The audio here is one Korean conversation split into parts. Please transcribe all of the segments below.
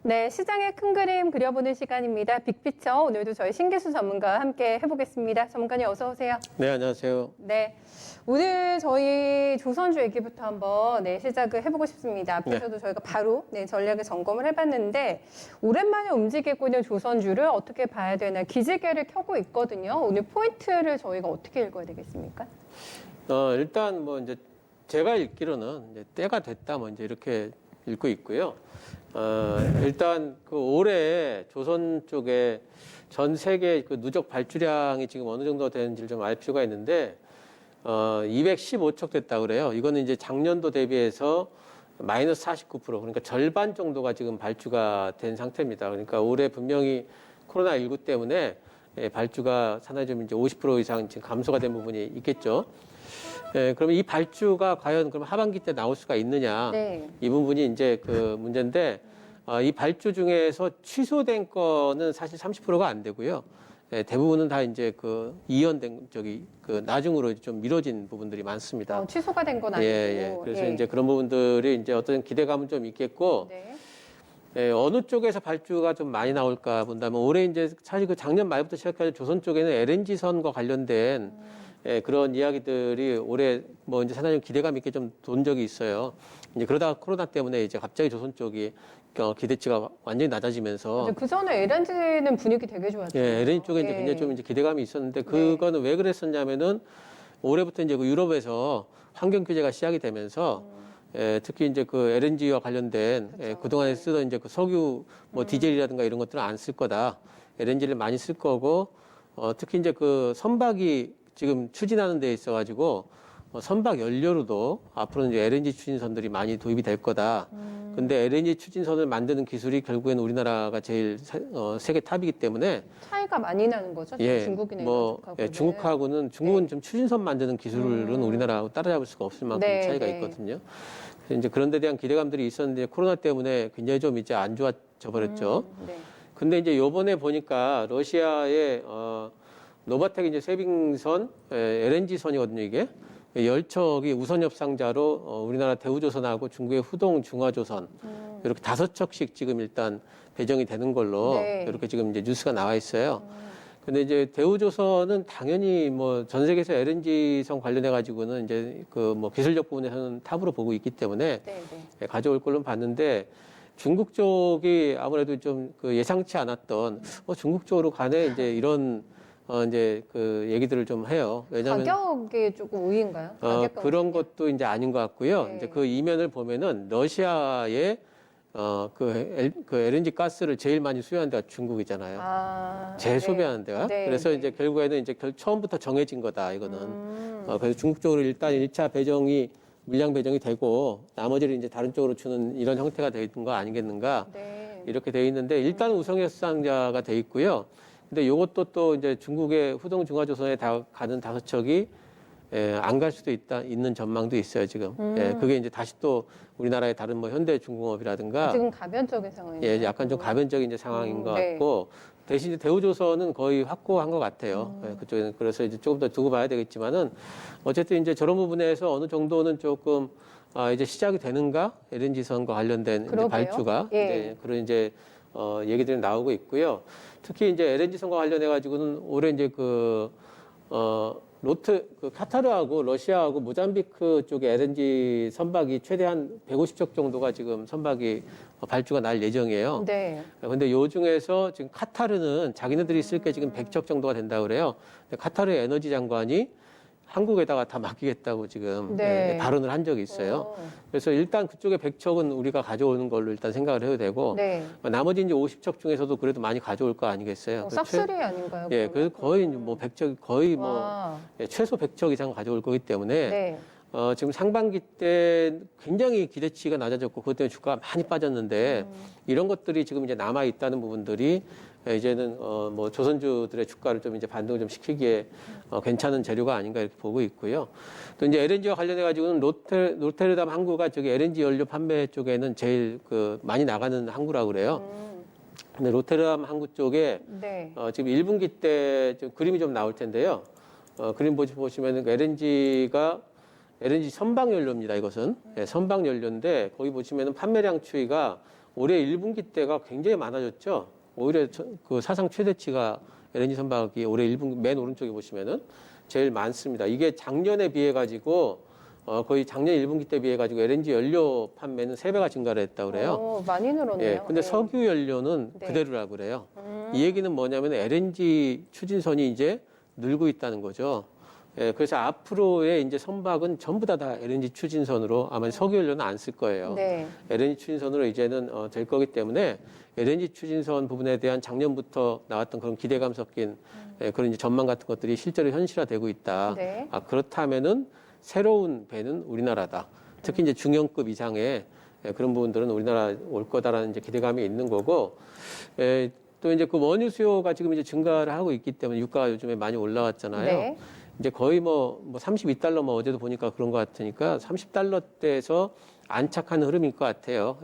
네, 시장의 큰 그림 그려보는 시간입니다. 빅피처 오늘도 저희 신기수 전문가와 함께 해보겠습니다. 전문가님 어서 오세요. 네, 안녕하세요. 네, 오늘 저희 조선주 얘기부터 한번 시작을 해보고 싶습니다. 앞에서도 저희가 바로 전략을 점검을 해봤는데 오랜만에 움직이고 있는 조선주를 어떻게 봐야 되나 기지개를 켜고 있거든요. 오늘 포인트를 저희가 어떻게 읽어야 되겠습니까? 일단 뭐 이제 제가 읽기로는 이제 때가 됐다 뭐 이제 이렇게 읽고 있고요. 일단 그 올해 조선 쪽에 전 세계 그 누적 발주량이 지금 어느 정도 되는지를 좀 알 필요가 있는데 215척 됐다 그래요. 이거는 이제 작년도 대비해서 마이너스 49% 그러니까 절반 정도가 지금 발주가 된 상태입니다. 그러니까 올해 분명히 코로나19 때문에 발주가 상당히 좀 이제 50% 이상 지금 감소가 된 부분이 있겠죠. 그러면 이 발주가 과연 그럼 하반기 때 나올 수가 있느냐. 네. 이 부분이 이제 그 문제인데, 이 발주 중에서 취소된 거는 사실 30%가 안 되고요. 대부분은 다 이제 그 이연된 그 나중으로 좀 미뤄진 부분들이 많습니다. 취소가 된 건 아니고. 그래서 이제 그런 부분들이 이제 어떤 기대감은 좀 있겠고, 어느 쪽에서 발주가 좀 많이 나올까 본다면 올해 이제 사실 그 작년 말부터 시작해서 조선 쪽에는 LNG선과 관련된 그런 이야기들이 올해 뭐 이제 상당히 기대감 있게 좀 돈 적이 있어요. 이제 그러다가 코로나 때문에 이제 갑자기 조선 쪽이 기대치가 완전히 낮아지면서. 그 전에 LNG는 분위기 되게 좋았죠. LNG 쪽에 이제 굉장히 좀 이제 기대감이 있었는데 그거는 왜 그랬었냐면은 올해부터 이제 그 유럽에서 환경 규제가 시작이 되면서 특히 이제 그 LNG와 관련된 그동안에 쓰던 이제 그 석유 뭐 디젤이라든가 이런 것들은 안 쓸 거다. LNG를 많이 쓸 거고 특히 이제 그 선박이 지금 추진하는 데 있어가지고 선박 연료로도 앞으로는 이제 LNG 추진선들이 많이 도입이 될 거다. 근데 LNG 추진선을 만드는 기술이 결국에는 우리나라가 제일 세계 탑이기 때문에 차이가 많이 나는 거죠. 중국이나 중국하고는 중국은 좀 추진선 만드는 기술은 우리나라하고 따라잡을 수가 없을 만큼 차이가 있거든요. 그래서 이제 그런 데 대한 기대감들이 있었는데 코로나 때문에 굉장히 좀 이제 안 좋아져 버렸죠. 근데 이제 요번에 보니까 러시아의 노바텍 이제 세빙선, LNG선이거든요, 이게. 10척이 우선 협상자로 우리나라 대우조선하고 중국의 후동 중화조선 이렇게 5척씩 지금 일단 배정이 되는 걸로 이렇게 지금 이제 뉴스가 나와 있어요. 근데 이제 대우조선은 당연히 뭐 전 세계에서 LNG선 관련해 가지고는 이제 그 뭐 기술력 부분에서는 탑으로 보고 있기 때문에 가져올 걸로 봤는데 중국 쪽이 아무래도 좀 그 예상치 않았던 중국 쪽으로 가네 이제 이런 이제 그 얘기들을 좀 해요. 왜냐하면 가격이 조금 우위인가요? 그런 것도 이제 아닌 것 같고요. 이제 그 이면을 보면은 러시아의 그 LNG 가스를 제일 많이 수요하는 데가 중국이잖아요. 재소비하는 데가. 그래서 이제 결국에는 이제 처음부터 정해진 거다, 이거는. 그래서 중국 쪽으로 일단 1차 배정이 물량 배정이 되고 나머지를 이제 다른 쪽으로 주는 이런 형태가 되어 있는 거 아니겠는가. 이렇게 되어 있는데 일단 우선 협상자가 되어 있고요. 근데 요것도 또 이제 중국의 후동 중화조선에 다 가는 5척이 안 갈 수도 있는 전망도 있어요, 지금. 그게 이제 다시 또 우리나라의 다른 뭐 현대중공업이라든가. 지금 가변적인 상황이에요. 약간 좀 가변적인 이제 상황인 것 같고. 대신 이제 대우조선은 거의 확고한 것 같아요. 그쪽에는. 그래서 이제 조금 더 두고 봐야 되겠지만은 어쨌든 이제 저런 부분에서 어느 정도는 조금 이제 시작이 되는가? LNG선과 관련된 이제 발주가. 이제 그런 이제 얘기들이 나오고 있고요. 특히 이제 LNG선과 관련해가지고는 올해 이제 카타르하고 러시아하고 모잠비크 쪽에 LNG 선박이 최대한 150척 정도가 지금 선박이 발주가 날 예정이에요. 근데 요 중에서 지금 카타르는 자기네들이 쓸 게 지금 100척 정도가 된다고 그래요. 근데 카타르의 에너지 장관이 한국에다가 다 맡기겠다고 지금 발언을 한 적이 있어요. 그래서 일단 그쪽에 100척은 우리가 가져오는 걸로 일단 생각을 해도 되고 나머지 이제 50척 중에서도 그래도 많이 가져올 거 아니겠어요. 싹쓸이 아닌가요? 그래서 거의 뭐 100척 거의 최소 100척 이상 가져올 거기 때문에 지금 상반기 때 굉장히 기대치가 낮아졌고 그것 때문에 주가가 많이 빠졌는데 이런 것들이 지금 이제 남아 있다는 부분들이 이제는 뭐 조선주들의 주가를 좀 이제 반등을 좀 시키기에 괜찮은 재료가 아닌가 이렇게 보고 있고요. 또 이제 LNG와 관련해 가지고는 로테르담 항구가 저기 LNG 연료 판매 쪽에는 제일 그 많이 나가는 항구라고 그래요. 근데 로테르담 항구 쪽에 지금 1분기 때 좀 그림이 좀 나올 텐데요. 그림 보시면은 LNG가 LNG 선박 연료입니다. 이것은 선박 연료인데 거기 보시면은 판매량 추이가 올해 1분기 때가 굉장히 많아졌죠. 오히려 그 사상 최대치가 LNG 선박이 올해 1분기 맨 오른쪽에 보시면은 제일 많습니다. 이게 작년에 비해 가지고 거의 작년 1분기 때 비해 가지고 LNG 연료 판매는 3배가 증가를 했다고 그래요. 많이 늘었네요. 예, 근데 석유 연료는 네. 그대로라고 그래요. 이 얘기는 뭐냐면 LNG 추진선이 이제 늘고 있다는 거죠. 예, 그래서 앞으로의 이제 선박은 전부 다 LNG 추진선으로 아마 석유 연료는 안 쓸 거예요. 네. LNG 추진선으로 이제는 될 거기 때문에 LNG 추진선 부분에 대한 작년부터 나왔던 그런 기대감 섞인 그런 이제 전망 같은 것들이 실제로 현실화되고 있다. 네. 그렇다면은 새로운 배는 우리나라다. 특히 이제 중형급 이상의 그런 부분들은 우리나라 올 거다라는 이제 기대감이 있는 거고, 또 이제 그 원유 수요가 지금 이제 증가를 하고 있기 때문에 유가가 요즘에 많이 올라왔잖아요. 네. 이제 거의 뭐 32달러 어제도 보니까 그런 것 같으니까 30달러대에서 안착하는 흐름일 것 같아요.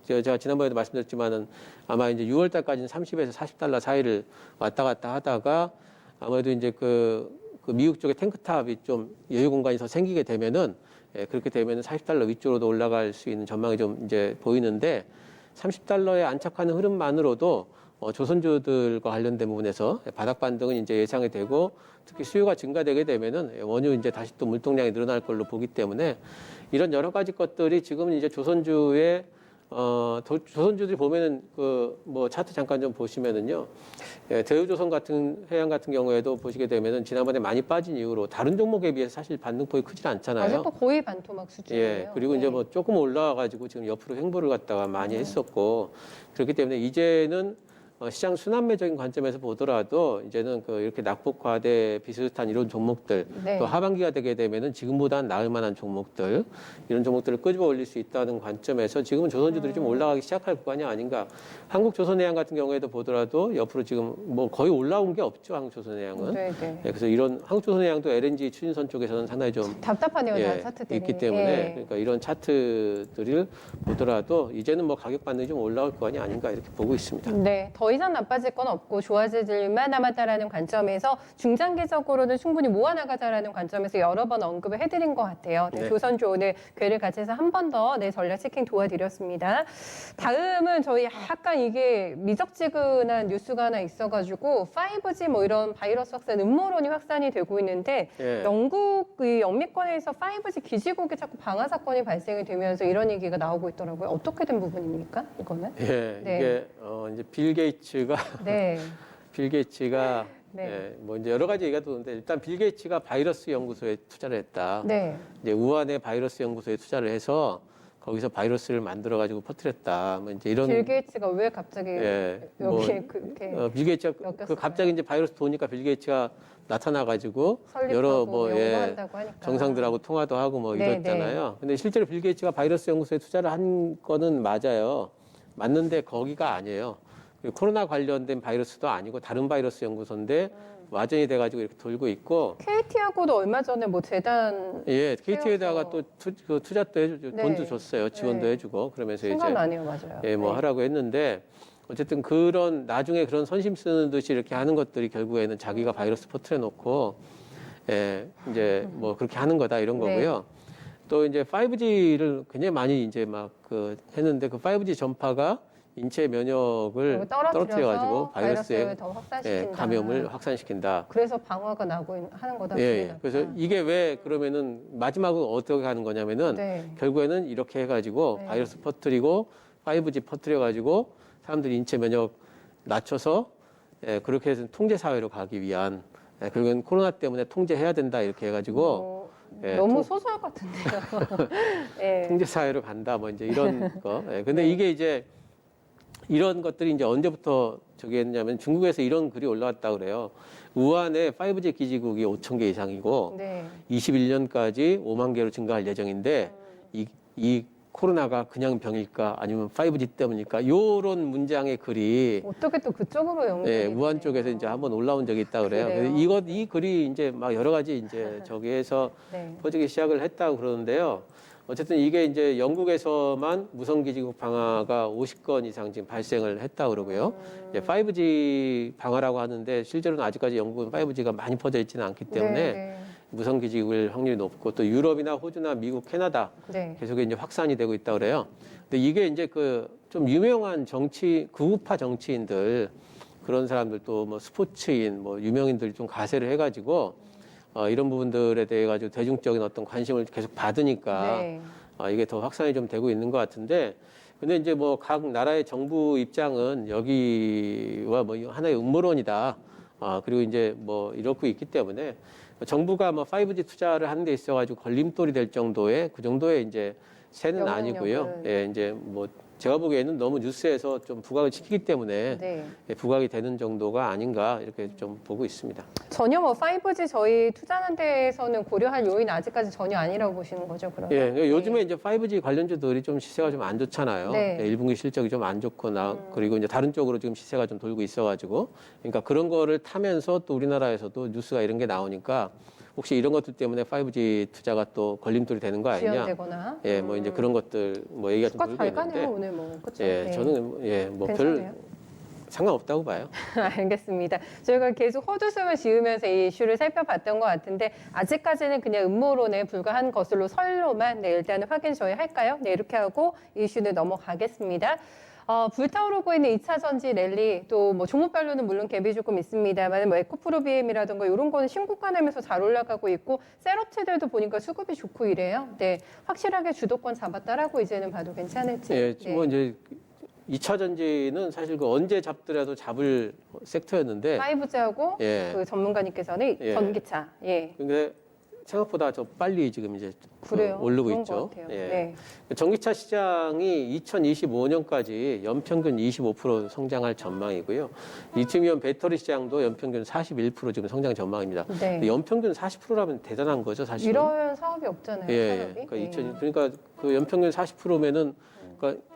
제가 지난번에도 말씀드렸지만은 아마 이제 6월 달까지는 30에서 40달러 사이를 왔다 갔다 하다가 아무래도 이제 그 미국 쪽에 탱크탑이 좀 여유 공간이 더 생기게 되면은 그렇게 되면은 40달러 위쪽으로도 올라갈 수 있는 전망이 좀 이제 보이는데 30달러에 안착하는 흐름만으로도 조선주들과 관련된 부분에서 바닥 반등은 이제 예상이 되고 특히 수요가 증가되게 되면은 원유 이제 다시 또 물동량이 늘어날 걸로 보기 때문에 이런 여러 가지 것들이 지금은 이제 조선주의 조선주들이 보면은 그 뭐 차트 잠깐 좀 보시면은요, 대우조선 같은 해양 같은 경우에도 보시게 되면은 지난번에 많이 빠진 이후로 다른 종목에 비해서 사실 반등폭이 크질 않잖아요. 아직도 거의 반토막 수준이에요. 예, 그리고 이제 뭐 조금 올라와가지고 지금 옆으로 횡보를 갖다가 많이 했었고 그렇기 때문에 이제는 시장 순환매적인 관점에서 보더라도 이제는 그 이렇게 낙폭과대 비슷한 이런 종목들 네. 또 하반기가 되게 되면은 지금보다는 나을 만한 종목들 이런 종목들을 끄집어 올릴 수 있다는 관점에서 지금은 조선주들이 좀 올라가기 시작할 구간이 아닌가. 한국조선해양 같은 경우에도 보더라도 옆으로 지금 뭐 거의 올라온 게 없죠. 한국조선해양은. 네, 네. 그래서 이런 한국조선해양도 LNG 추진선 쪽에서는 상당히 좀 답답하네요, 차트들이. 있기 때문에 예. 그러니까 이런 차트들을 보더라도 이제는 뭐 가격 반등이 좀 올라올 구간이 아닌가 이렇게 보고 있습니다. 네, 더 이상 나빠질 건 없고 좋아질 일만 남았다라는 관점에서 중장기적으로는 충분히 모아나가자라는 관점에서 여러 번 언급을 해드린 것 같아요. 네, 네. 조선주 오늘 궤를 같이서 한 번 더 전략 체킹 도와드렸습니다. 다음은 저희 약간 이게 미적지근한 뉴스가 하나 있어가지고 5G 뭐 이런 바이러스 확산, 음모론이 확산이 되고 있는데 예. 영국 이 영미권에서 5G 기지국이 자꾸 방화 사건이 발생이 되면서 이런 얘기가 나오고 있더라고요. 어떻게 된 부분입니까? 이거는? 예, 네. 이게 이제 빌 게이츠가 네. 네. 예, 뭐 이제 여러 가지 얘기가 도는데 일단 빌 게이츠가 바이러스 연구소에 투자를 했다. 네. 이제 우한의 바이러스 연구소에 투자를 해서 거기서 바이러스를 만들어 가지고 퍼뜨렸다. 뭐 이제 이런 빌 게이츠가 왜 갑자기 여기에 그렇게 빌 게이츠가 엮였을까요? 갑자기 이제 바이러스 도니까 빌 게이츠가 나타나 가지고 여러 설립하고 연구한다고 하니까. 정상들하고 통화도 하고 뭐 네, 이랬잖아요. 근데 실제로 빌 게이츠가 바이러스 연구소에 투자를 한 거는 맞아요. 맞는데 거기가 아니에요. 코로나 관련된 바이러스도 아니고 다른 바이러스 연구소인데 와전이 돼가지고 이렇게 돌고 있고. KT하고도 얼마 전에 뭐 재단 예, KT에다가 또 투자도 해주고 네. 돈도 줬어요. 지원도 네. 해주고 그러면서 이제 순간 아니에요, 맞아요. 예, 뭐 네. 하라고 했는데 어쨌든 그런 나중에 그런 선심 쓰는 듯이 이렇게 하는 것들이 결국에는 자기가 바이러스 퍼뜨려 놓고 이제 뭐 그렇게 하는 거다 이런 네. 거고요. 또 이제 5G를 굉장히 많이 이제 막 했는데 그 5G 전파가 인체 면역을 떨어뜨려 가지고 바이러스의 더 확산시킨다. 감염을 확산시킨다. 그래서 방화가 나고 하는 거다. 예. 그래서 이게 왜 그러면은 마지막으로 어떻게 하는 거냐면은 네. 결국에는 이렇게 해가지고 네. 바이러스 퍼뜨리고 5G 퍼뜨려가지고 사람들이 인체 면역 낮춰서 그렇게 해서 통제 사회로 가기 위한 결국엔 코로나 때문에 통제해야 된다 이렇게 해가지고 너무 소설 같은데요. 예. 통제 사회로 간다 뭐 이제 이런 거. 근데 이게 이제 이런 것들이 이제 언제부터 저기 했냐면 중국에서 이런 글이 올라왔다 그래요. 우한에 5G 기지국이 5천 개 이상이고 네. 21년까지 5만 개로 증가할 예정인데 이 코로나가 그냥 병일까 아니면 5G 때문일까 요런 문장의 글이 어떻게 또 그쪽으로 연결이 우한 되네요. 쪽에서 이제 한번 올라온 적이 있다 그래요. 그래요? 그래서 이 글이 이제 막 여러 가지 이제 저기에서 네. 퍼지기 시작을 했다고 그러는데요. 어쨌든 이게 이제 영국에서만 무성기지국 방화가 50건 이상 지금 발생을 했다고 그러고요. 이제 5G 방화라고 하는데 실제로는 아직까지 영국은 5G가 많이 퍼져 있지는 않기 때문에 네, 무성기지일 확률이 높고 또 유럽이나 호주나 미국, 캐나다 네. 계속 이제 확산이 되고 있다 그래요. 근데 이게 이제 그 좀 유명한 극우파 정치인들 그런 사람들 또 뭐 스포츠인 뭐 유명인들이 좀 가세를 해가지고 이런 부분들에 대해 가지고 대중적인 어떤 관심을 계속 받으니까 네. 이게 더 확산이 좀 되고 있는 것 같은데 근데 이제 뭐 각 나라의 정부 입장은 여기와 뭐 하나의 음모론이다. 그리고 이제 뭐 이렇고 있기 때문에 정부가 뭐 5G 투자를 하는 데 있어가지고 걸림돌이 될 정도의 그 정도의 이제 새는 아니고요. 영향력은. 예, 이제 뭐 제가 보기에는 너무 뉴스에서 좀 부각을 시키기 때문에 네. 예, 부각이 되는 정도가 아닌가 이렇게 좀 보고 있습니다. 전혀 뭐 5G 저희 투자하는 데에서는 고려할 요인 아직까지 전혀 아니라고 보시는 거죠, 그러면? 예, 네. 요즘에 이제 5G 관련주들이 좀 시세가 좀 안 좋잖아요. 네. 예, 1분기 실적이 좀 안 좋거나 그리고 이제 다른 쪽으로 지금 시세가 좀 돌고 있어가지고 그러니까 그런 거를 타면서 또 우리나라에서도 뉴스가 이런 게 나오니까 혹시 이런 것들 때문에 5G 투자가 또 걸림돌이 되는 거 아니냐? 지연되거나. 예, 뭐 이제 그런 것들 뭐 얘기가 좀 주가 돌고 잘 있는데 가네요, 오늘 뭐. 그쵸? 예, 네. 저는 예, 뭐 별 괜찮아요? 상관없다고 봐요. 알겠습니다. 저희가 계속 헛웃음을 지으면서 이 이슈를 살펴봤던 것 같은데 아직까지는 그냥 음모론에 불과한 것으로 설로만 일단은 확인 저희 할까요? 네, 이렇게 하고 이슈는 넘어가겠습니다. 불타오르고 있는 2차 전지 랠리 또 뭐 종목별로는 물론 갭이 조금 있습니다만 뭐 에코프로비엠이라든가 이런 거는 신고가 내면서 잘 올라가고 있고 셀업체들도 보니까 수급이 좋고 이래요. 네, 확실하게 주도권 잡았다라고 이제는 봐도 괜찮을지. 예, 뭐 네. 이제 2차 전지는 사실 그 언제 잡더라도 잡을 섹터였는데 5G하고 예. 그 전문가님께서는 예. 전기차. 예. 근데 생각보다 더 빨리 지금 이제 그래요. 오르고 그런 있죠. 것 같아요. 예. 네. 전기차 시장이 2025년까지 연평균 25% 성장할 전망이고요. 리튬이온 배터리 시장도 연평균 41% 지금 성장 전망입니다. 네. 연평균 40%라면 대단한 거죠, 사실은. 이런 사업이 없잖아요. 예. 산업이. 그러니까 그 연평균 40%면은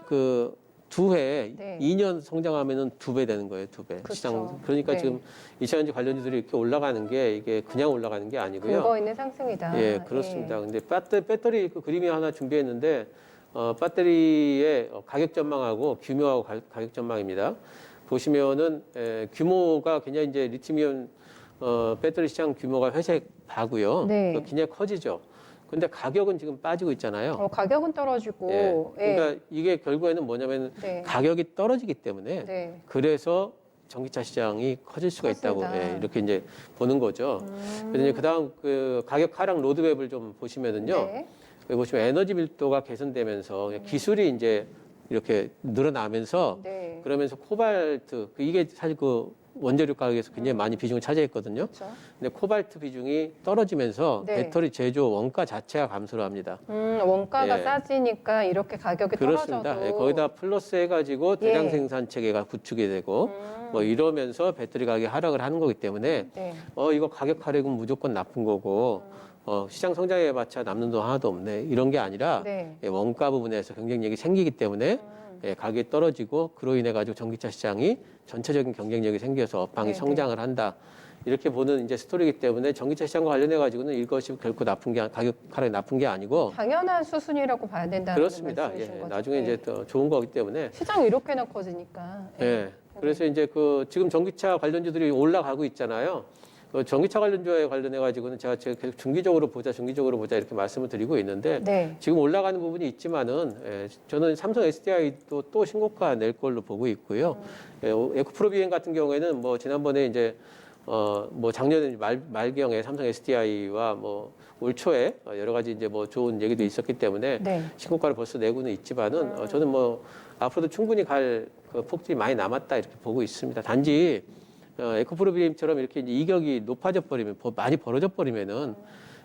그 두 해, 네. 2년 성장하면은 2배 되는 거예요, 2배. 그렇죠. 시장. 그러니까 네. 지금 2차전지 관련주들이 이렇게 올라가는 게 이게 그냥 올라가는 게 아니고요. 근거 있는 상승이다. 예, 그렇습니다. 근데 배터리 그 그림이 하나 준비했는데, 배터리의 가격 전망하고 규모하고 가격 전망입니다. 보시면은, 규모가 굉장히 이제 리튬이온, 배터리 시장 규모가 회색 바고요. 네. 굉장히 커지죠. 근데 가격은 지금 빠지고 있잖아요. 가격은 떨어지고. 예. 그러니까 이게 결국에는 뭐냐면 네. 가격이 떨어지기 때문에 네. 그래서 전기차 시장이 커질 수가 있다고 그렇습니다. 이렇게 이제 보는 거죠. 그래서 이제 그다음 그 가격 하락 로드맵을 좀 보시면은요. 네. 여기 보시면 에너지 밀도가 개선되면서 기술이 이제 이렇게 늘어나면서 네. 그러면서 코발트 이게 사실 그 원재료 가격에서 굉장히 많이 비중을 차지했거든요. 그렇죠. 근데 코발트 비중이 떨어지면서 네. 배터리 제조 원가 자체가 감소를 합니다. 원가가 예. 싸지니까 이렇게 가격이 그렇습니다. 떨어져도. 예, 거기다 플러스 해가지고 예. 대량 생산 체계가 구축이 되고 뭐 이러면서 배터리 가격이 하락을 하는 거기 때문에 네. 이거 가격 하락은 무조건 나쁜 거고 시장 성장해봤자 남는 돈 하나도 없네 이런 게 아니라 네. 예, 원가 부분에서 경쟁력이 생기기 때문에 예, 가격이 떨어지고 그로 인해 가지고 전기차 시장이 전체적인 경쟁력이 생겨서 업황이 네, 성장을 한다. 이렇게 보는 이제 스토리이기 때문에 전기차 시장과 관련해 가지고는 이것이 결코 나쁜 게 가격 하락이 나쁜 게 아니고 당연한 수순이라고 봐야 된다는 그렇습니다. 말씀이신 예, 거죠. 나중에 네. 이제 더 좋은 거기 때문에 시장이 이렇게나 커지니까. 예. 그래서 이제 그 지금 전기차 관련주들이 올라가고 있잖아요. 그 전기차 관련주에 관련해 가지고는 제가 계속 중기적으로 보자 이렇게 말씀을 드리고 있는데 네. 지금 올라가는 부분이 있지만은 저는 삼성 SDI도 또 신고가 낼 걸로 보고 있고요. 에코프로비엔 같은 경우에는 뭐 지난번에 이제 뭐 작년 말경에 삼성 SDI와 뭐 올 초에 여러 가지 이제 뭐 좋은 얘기도 있었기 때문에 네. 신고가를 벌써 내고는 있지만은 저는 뭐 앞으로도 충분히 갈 그 폭들이 많이 남았다 이렇게 보고 있습니다. 단지 에코프로비엠처럼 이렇게 이제 이격이 높아져 버리면 많이 벌어져 버리면은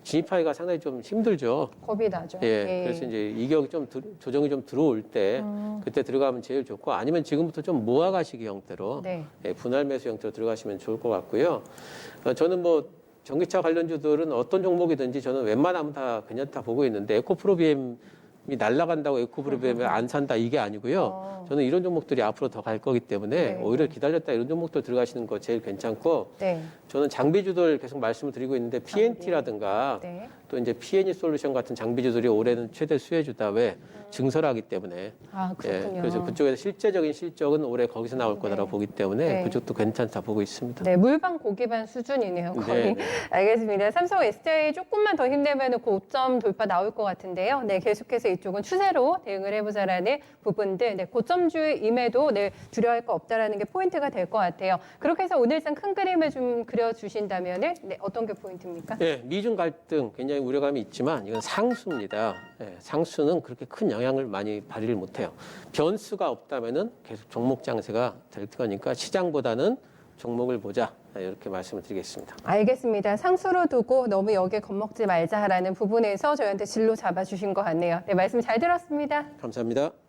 진입하기가 상당히 좀 힘들죠. 겁이 나죠. 예. 그래서 이제 이격이 좀 조정이 좀 들어올 때 그때 들어가면 제일 좋고 아니면 지금부터 좀 모아가시기 형태로 네. 예, 분할 매수 형태로 들어가시면 좋을 것 같고요. 저는 뭐 전기차 관련주들은 어떤 종목이든지 저는 웬만하면 다 괜찮다 보고 있는데 에코프로비엠 날아간다고 에코브리뱀을 안 산다 이게 아니고요. 저는 이런 종목들이 앞으로 더 갈 거기 때문에 네. 오히려 기다렸다 이런 종목들 들어가시는 거 제일 괜찮고 네. 저는 장비주들 계속 말씀을 드리고 있는데 PNT라든가 네. 또 이제 PNE 솔루션 같은 장비주들이 올해는 최대 수혜주다. 왜? 증설하기 때문에. 아, 그렇군요. 그래서 그쪽에서 실제적인 실적은 올해 거기서 나올 거다라고 보기 때문에 네. 그쪽도 괜찮다 보고 있습니다. 네, 물반 고기반 수준이네요, 거의. 네, 네. 알겠습니다. 삼성 SDI 조금만 더 힘내면 고점 돌파 나올 것 같은데요. 네, 계속해서 이쪽은 추세로 대응을 해보자라는 부분들, 네, 고점주임에도 네, 두려워할 거 없다라는 게 포인트가 될 것 같아요. 그렇게 해서 오늘장 큰 그림을 좀 그려주신다면, 네, 어떤 게 포인트입니까? 네, 미중 갈등 굉장히 우려감이 있지만 이건 상수입니다. 네, 상수는 그렇게 큰 영향을 많이 발휘를 못해요. 변수가 없다면은 계속 종목 장세가 될 거니까 시장보다는 종목을 보자. 이렇게 말씀을 드리겠습니다. 알겠습니다. 상수로 두고 너무 여기에 겁먹지 말자라는 부분에서 저희한테 진로 잡아주신 것 같네요. 네, 말씀 잘 들었습니다. 감사합니다.